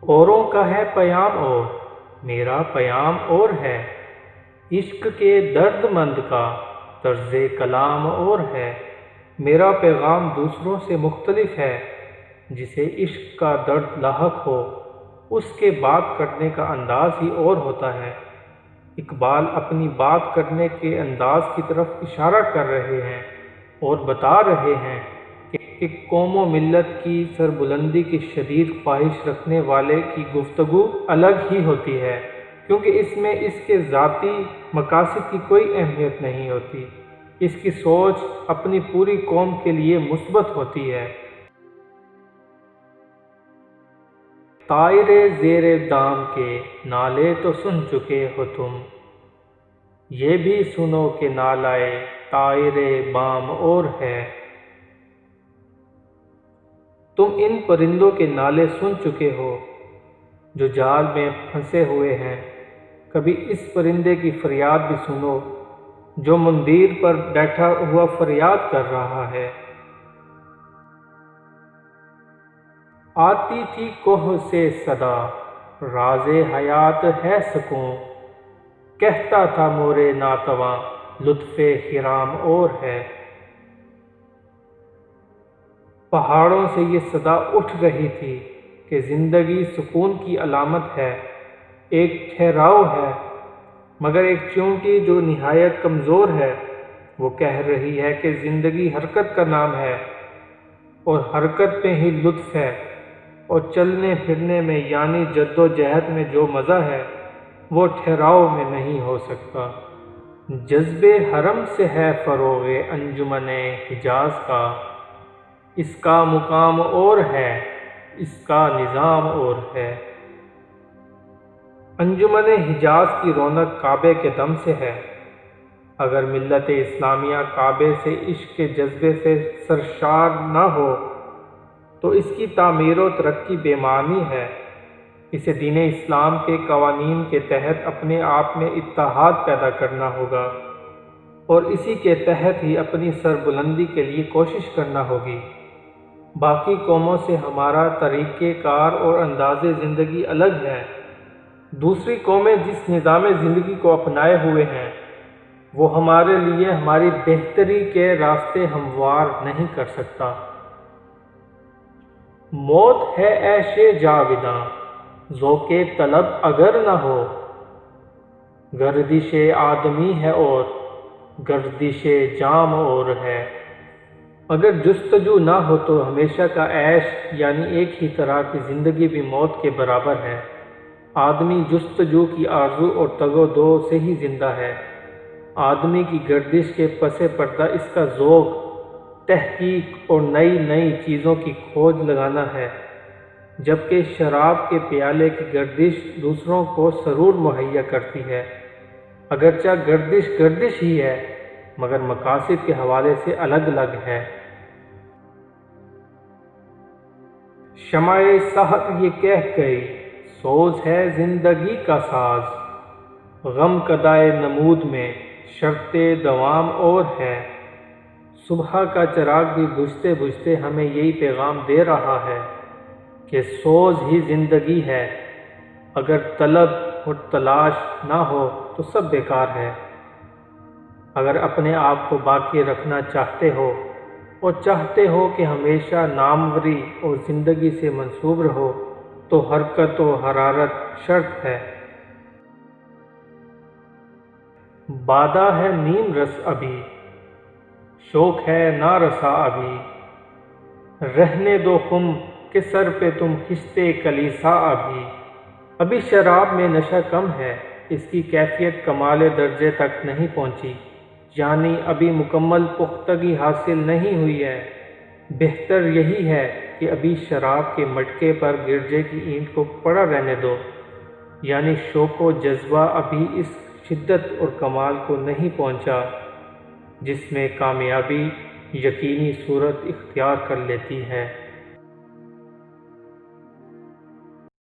اوروں کا ہے پیام اور میرا پیام اور ہے، عشق کے درد مند کا طرز کلام اور ہے، میرا پیغام دوسروں سے مختلف ہے، جسے عشق کا درد لاحق ہو اس کے بات کرنے کا انداز ہی اور ہوتا ہے۔ اقبال اپنی بات کرنے کے انداز کی طرف اشارہ کر رہے ہیں اور بتا رہے ہیں کہ قوم و ملت کی سربلندی کی شدید خواہش رکھنے والے کی گفتگو الگ ہی ہوتی ہے، کیونکہ اس میں اس کے ذاتی مقاصد کی کوئی اہمیت نہیں ہوتی، اس کی سوچ اپنی پوری قوم کے لیے مثبت ہوتی ہے۔ طائر زیر دام کے نالے تو سن چکے ہو تم، یہ بھی سنو کہ نالائے طائر بام اور ہے۔ تم ان پرندوں کے نالے سن چکے ہو جو جال میں پھنسے ہوئے ہیں، کبھی اس پرندے کی فریاد بھی سنو جو مندیر پر بیٹھا ہوا فریاد کر رہا ہے۔ آتی تھی کوہ سے صدا راز حیات ہے سکون، کہتا تھا مور ناتواں لطف خرام اور ہے۔ پہاڑوں سے یہ صدا اٹھ رہی تھی کہ زندگی سکون کی علامت ہے، ایک ٹھہراؤ ہے، مگر ایک چیونٹی جو نہایت کمزور ہے وہ کہہ رہی ہے کہ زندگی حرکت کا نام ہے اور حرکت میں ہی لطف ہے، اور چلنے پھرنے میں یعنی جد و جہد میں جو مزہ ہے وہ ٹھہراؤ میں نہیں ہو سکتا۔ جذب حرم سے ہے فروغ انجمن حجاز کا، اس کا مقام اور ہے، اس کا نظام اور ہے۔ انجمن حجاز کی رونق کعبے کے دم سے ہے، اگر ملت اسلامیہ کعبے سے عشق کے جذبے سے سرشار نہ ہو تو اس کی تعمیر و ترقی بے معنی ہے۔ اسے دین اسلام کے قوانین کے تحت اپنے آپ میں اتحاد پیدا کرنا ہوگا اور اسی کے تحت ہی اپنی سربلندی کے لیے کوشش کرنا ہوگی۔ باقی قوموں سے ہمارا طریقہ کار اور انداز زندگی الگ ہے۔ دوسری قومیں جس نظام زندگی کو اپنائے ہوئے ہیں وہ ہمارے لیے ہماری بہتری کے راستے ہموار نہیں کر سکتا۔ موت ہے عیش جاوداں ذوق طلب اگر نہ ہو، گردش آدمی ہے اور گردش جام اور ہے۔ اگر جستجو نہ ہو تو ہمیشہ کا عیش یعنی ایک ہی طرح کی زندگی بھی موت کے برابر ہے۔ آدمی جستجو کی آرزو اور تگ و دو سے ہی زندہ ہے۔ آدمی کی گردش کے پس پردہ اس کا ذوق، تحقیق اور نئی نئی چیزوں کی کھوج لگانا ہے، جبکہ شراب کے پیالے کی گردش دوسروں کو سرور مہیا کرتی ہے۔ اگرچہ گردش گردش ہی ہے مگر مقاصد کے حوالے سے الگ الگ ہے۔ شمع سحر یہ کہہ گئی سوز ہے زندگی کا ساز، غم کدائے نمود میں شرط دوام اور ہے۔ صبح کا چراغ بھی بجھتے بجھتے ہمیں یہی پیغام دے رہا ہے کہ سوز ہی زندگی ہے، اگر طلب اور تلاش نہ ہو تو سب بیکار ہے۔ اگر اپنے آپ کو باقی رکھنا چاہتے ہو اور چاہتے ہو کہ ہمیشہ ناموری اور زندگی سے منسوب رہو تو حرکت و حرارت شرط ہے۔ بادہ ہے نیم رس ابھی، شوق ہے نہ رسا ابھی، رہنے دو خم کہ سر پہ تم کھنچتے کلیسا ابھی شراب میں نشہ کم ہے، اس کی کیفیت کمال درجے تک نہیں پہنچی، یعنی ابھی مکمل پختگی حاصل نہیں ہوئی ہے۔ بہتر یہی ہے کہ ابھی شراب کے مٹکے پر گرجے کی اینٹ کو پڑا رہنے دو، یعنی شوق و جذبہ ابھی اس شدت اور کمال کو نہیں پہنچا جس میں کامیابی یقینی صورت اختیار کر لیتی ہے۔